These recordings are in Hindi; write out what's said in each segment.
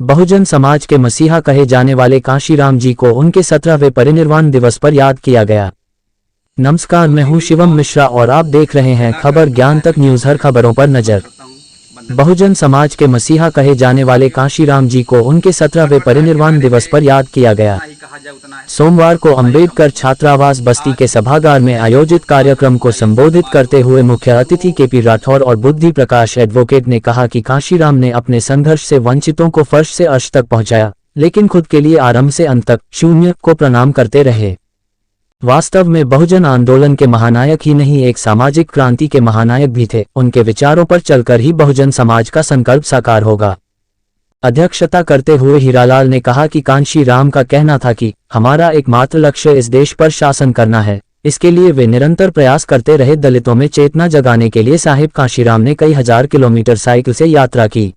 बहुजन समाज के मसीहा कहे जाने वाले कांशीराम जी को उनके 17वें परिनिर्वाण दिवस पर याद किया गया। नमस्कार, मैं हूं शिवम मिश्रा और आप देख रहे हैं खबर ज्ञान तक न्यूज। हर खबरों पर नजर। बहुजन समाज के मसीहा कहे जाने वाले कांशीराम जी को उनके 17वें परिनिर्वाण दिवस पर याद किया गया। सोमवार को अंबेडकर छात्रावास बस्ती के सभागार में आयोजित कार्यक्रम को संबोधित करते हुए मुख्य अतिथि केपी राठौर और बुद्धि प्रकाश एडवोकेट ने कहा कि कांशीराम ने अपने संघर्ष से वंचितों को फर्श से अर्श तक पहुंचाया, लेकिन खुद के लिए आरंभ से अंत तक शून्य को प्रणाम करते रहे। वास्तव में बहुजन आंदोलन के महानायक ही नहीं, एक सामाजिक क्रांति के महानायक भी थे। उनके विचारों पर चलकर ही बहुजन समाज का संकल्प साकार होगा। अध्यक्षता करते हुए हीरालाल ने कहा कि कांशीराम का कहना था कि हमारा एकमात्र लक्ष्य इस देश पर शासन करना है। इसके लिए वे निरंतर प्रयास करते रहे। दलितों में चेतना जगाने के लिए साहिब कांशीराम ने कई हजार किलोमीटर साइकिल से यात्रा की।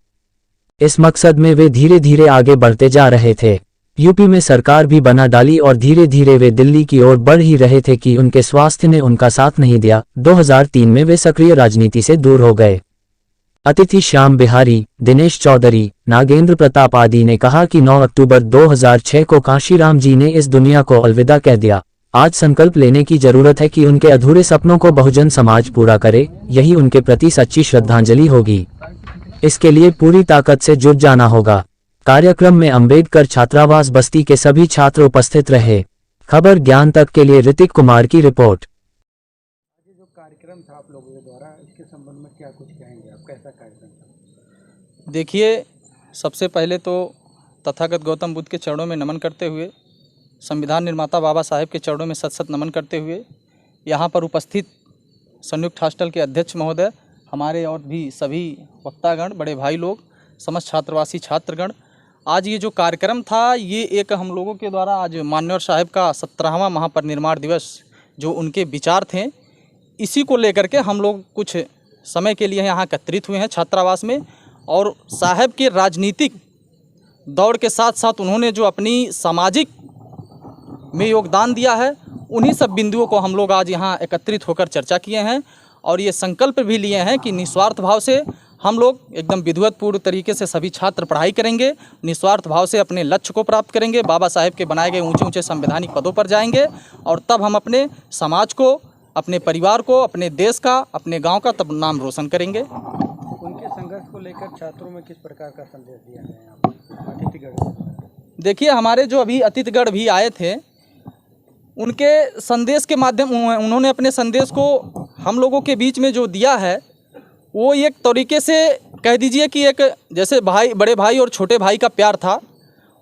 इस मकसद में वे धीरे धीरे आगे बढ़ते जा रहे थे। यूपी में सरकार भी बना डाली और धीरे धीरे वे दिल्ली की ओर बढ़ ही रहे थे कि उनके स्वास्थ्य ने उनका साथ नहीं दिया। 2003 में वे सक्रिय राजनीति से दूर हो गए। अतिथि श्याम बिहारी, दिनेश चौधरी, नागेंद्र प्रताप आदि ने कहा कि 9 अक्टूबर 2006 को कांशीराम जी ने इस दुनिया को अलविदा कह दिया। आज संकल्प लेने की जरूरत है कि उनके अधूरे सपनों को बहुजन समाज पूरा करे। यही उनके प्रति सच्ची श्रद्धांजलि होगी। इसके लिए पूरी ताकत से जुट जाना होगा। कार्यक्रम में अंबेडकर छात्रावास बस्ती के सभी छात्र उपस्थित रहे। खबर ज्ञान तक के लिए ऋतिक कुमार की रिपोर्ट। जो कार्यक्रम था आप लोगों के द्वारा, इसके संबंध में क्या कुछ कहेंगे आप? कैसा कार्यक्रम था? देखिए, सबसे पहले तो तथागत गौतम बुद्ध के चरणों में नमन करते हुए, संविधान निर्माता बाबा साहेब के चरणों में सत सत नमन करते हुए, यहाँ पर उपस्थित संयुक्त हॉस्टल के अध्यक्ष महोदय, हमारे और भी सभी वक्तागण, बड़े भाई लोग, समस्त छात्रवासी छात्रगण, आज ये जो कार्यक्रम था, ये एक हम लोगों के द्वारा आज मान्यवर साहब का 17वां महापरिनिर्वाण दिवस जो उनके विचार थे, इसी को लेकर के हम लोग कुछ समय के लिए यहाँ एकत्रित हुए हैं छात्रावास में। और साहब के राजनीतिक दौड़ के साथ साथ उन्होंने जो अपनी सामाजिक में योगदान दिया है, उन्हीं सब बिंदुओं को हम लोग आज यहाँ एकत्रित होकर चर्चा किए हैं और ये संकल्प भी लिए हैं कि निस्वार्थ भाव से हम लोग एकदम विधिवतपूर्ण तरीके से सभी छात्र पढ़ाई करेंगे, निस्वार्थ भाव से अपने लक्ष्य को प्राप्त करेंगे, बाबा साहेब के बनाए गए ऊंचे ऊंचे संवैधानिक पदों पर जाएंगे और तब हम अपने समाज को, अपने परिवार को, अपने देश का, अपने गांव का तब नाम रोशन करेंगे। उनके संघर्ष को लेकर छात्रों में किस प्रकार का संदेश दिया है अतिथिगण? देखिए, हमारे जो अभी अतिथिगण भी आए थे, उनके संदेश के माध्यम उन्होंने अपने संदेश को हम लोगों के बीच में जो दिया है, वो एक तरीके से कह दीजिए कि एक जैसे भाई, बड़े भाई और छोटे भाई का प्यार था,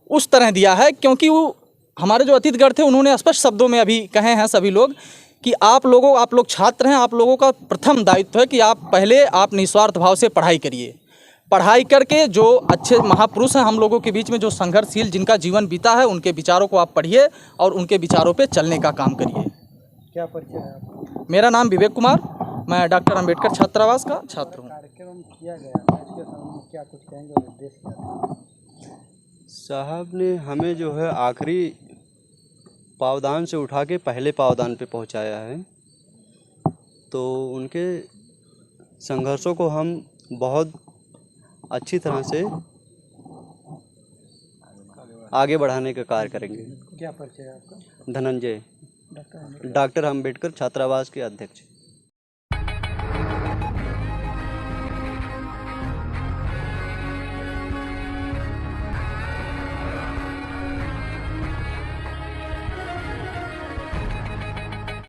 उस तरह दिया है। क्योंकि वो हमारे जो अतिथिगण थे, उन्होंने स्पष्ट शब्दों में अभी कहे हैं सभी लोग कि आप लोग छात्र हैं, आप लोगों का प्रथम दायित्व है कि आप निस्वार्थ भाव से पढ़ाई करिए। पढ़ाई करके जो अच्छे महापुरुष हैं हम लोगों के बीच में, जो संघर्षशील जिनका जीवन बीता है, उनके विचारों को आप पढ़िए और उनके विचारों पे चलने का काम करिए। क्या परिचय है आपका? मेरा नाम विवेक कुमार, मैं डॉक्टर अंबेडकर छात्रावास का छात्र हूँ। कार्यक्रम किया गया है, इसके संबंध में क्या कुछ कहेंगे और उद्देश्य क्या था? साहब ने हमें जो है आखिरी पावदान से उठा के पहले पावदान पे पहुंचाया है, तो उनके संघर्षों को हम बहुत अच्छी तरह से आगे बढ़ाने का कार्य करेंगे। क्या परिचय है आपका? धनंजय, डॉक्टर अंबेडकर छात्रावास के अध्यक्ष।